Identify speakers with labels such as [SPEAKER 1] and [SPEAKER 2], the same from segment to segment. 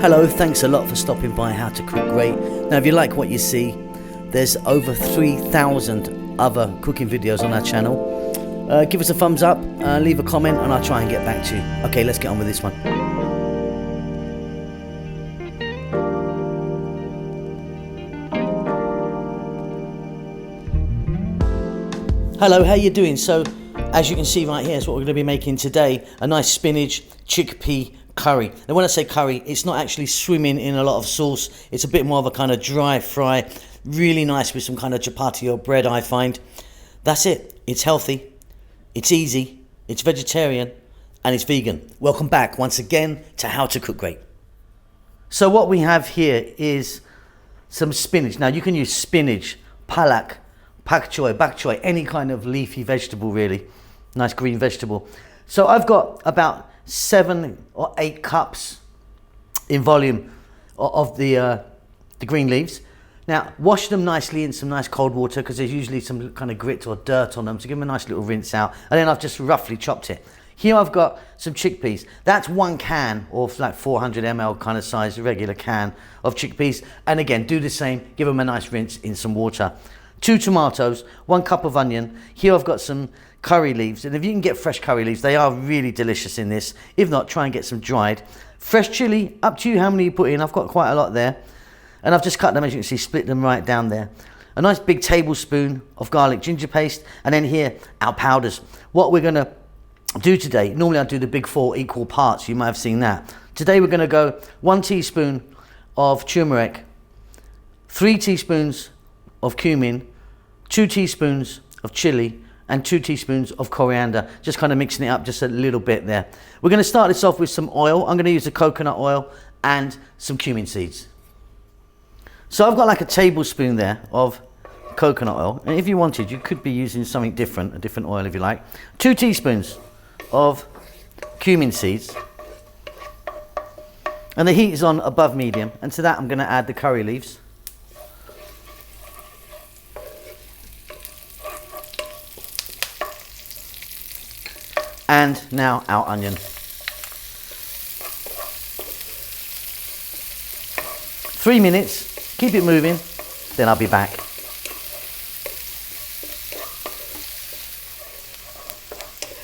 [SPEAKER 1] Hello, thanks a lot for stopping by How to Cook Great. Now if you like what you see, there's over 3,000 other cooking videos on our channel. Give us a thumbs up, leave a comment, and I'll try and get back to you. Okay, let's get on with this one. Hello, how you doing? So as you can see right here is what we're going to be making today, a nice spinach chickpea curry. Now when I say curry, it's not actually swimming in a lot of sauce. It's a bit more of a kind of dry fry, really nice with some kind of chapati or bread, I find. That's it. It's healthy, it's easy, it's vegetarian, and it's vegan. Welcome back once again to How to Cook Great. So what we have here is some spinach. Now you can use spinach, palak, pak choy, any kind of leafy vegetable really. Nice green vegetable. So I've got about 7 or 8 cups in volume of the green leaves. Now wash them nicely in some nice cold water because there's usually some kind of grit or dirt on them, so give them a nice little rinse out, and then I've just roughly chopped it. Here I've got some chickpeas. That's 1 can, or like 400 ml kind of size, regular can of chickpeas, and again do the same, give them a nice rinse in some water. 2 tomatoes, 1 cup of onion. Here I've got some curry leaves, and if you can get fresh curry leaves, they are really delicious in this. If not, try and get some dried. Fresh chili, up to you how many you put in. I've got quite a lot there, and I've just cut them, as you can see, split them right down there. A nice big tablespoon of garlic ginger paste, and then here our powders. What we're going to do today, normally I do the big 4 equal parts, you might have seen that. Today we're going to go 1 teaspoon of turmeric, 3 teaspoons of cumin, 2 teaspoons of chili, and 2 teaspoons of coriander, just kind of mixing it up just a little bit there. We're going to start this off with some oil. I'm going to use the coconut oil and some cumin seeds. So I've got like a tablespoon there of coconut oil, and if you wanted, you could be using something different, a different oil if you like. 2 teaspoons of cumin seeds, and the heat is on above medium, and to that I'm going to add the curry leaves. And now our onion. 3 minutes, keep it moving, then I'll be back.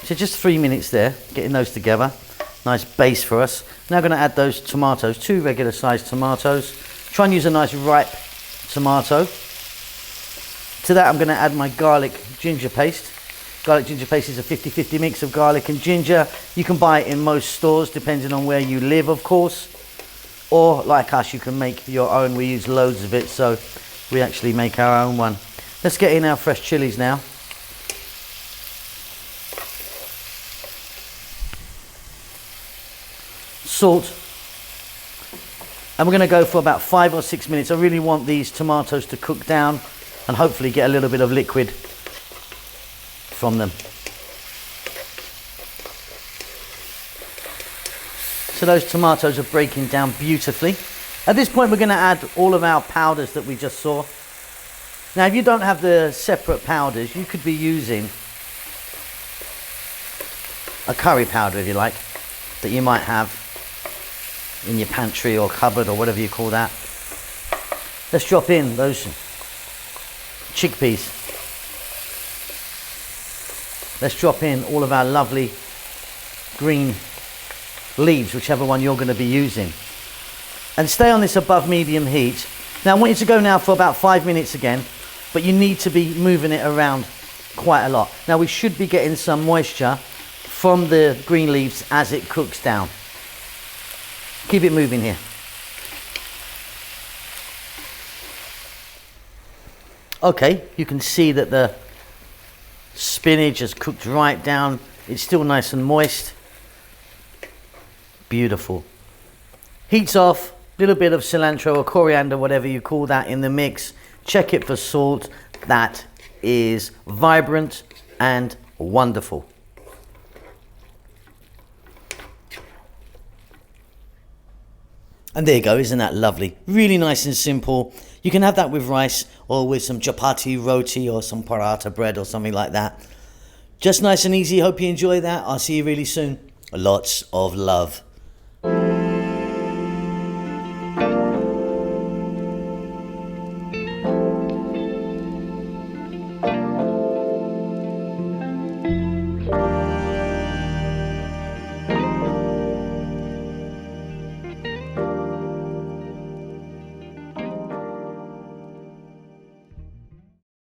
[SPEAKER 1] So just 3 minutes there, getting those together. Nice base for us. Now I'm going to add those tomatoes, 2 regular sized tomatoes. Try and use a nice ripe tomato. To that I'm going to add my garlic ginger paste. Garlic ginger paste is a 50-50 mix of garlic and ginger. You can buy it in most stores, depending on where you live, of course. Or, like us, you can make your own. We use loads of it, so we actually make our own one. Let's get in our fresh chilies now. Salt. And we're going to go for about 5 or 6 minutes. I really want these tomatoes to cook down and hopefully get a little bit of liquid from them. So those tomatoes are breaking down beautifully. At this point we're going to add all of our powders that we just saw. Now if you don't have the separate powders, you could be using a curry powder if you like, that you might have in your pantry or cupboard or whatever you call that. Let's drop in those chickpeas. Let's drop in all of our lovely green leaves, whichever one you're going to be using. And stay on this above medium heat. Now I want you to go now for about 5 minutes again, but you need to be moving it around quite a lot. Now we should be getting some moisture from the green leaves as it cooks down. Keep it moving here. Okay, you can see that the spinach has cooked right down. It's still nice and moist. Beautiful. Heat's off. Little bit of cilantro or coriander, whatever you call that, in the mix. Check it for salt. That is vibrant and wonderful. And there you go, isn't that lovely? Really nice and simple. You can have that with rice or with some chapati, roti, or some paratha bread or something like that. Just nice and easy. Hope you enjoy that. I'll see you really soon. Lots of love.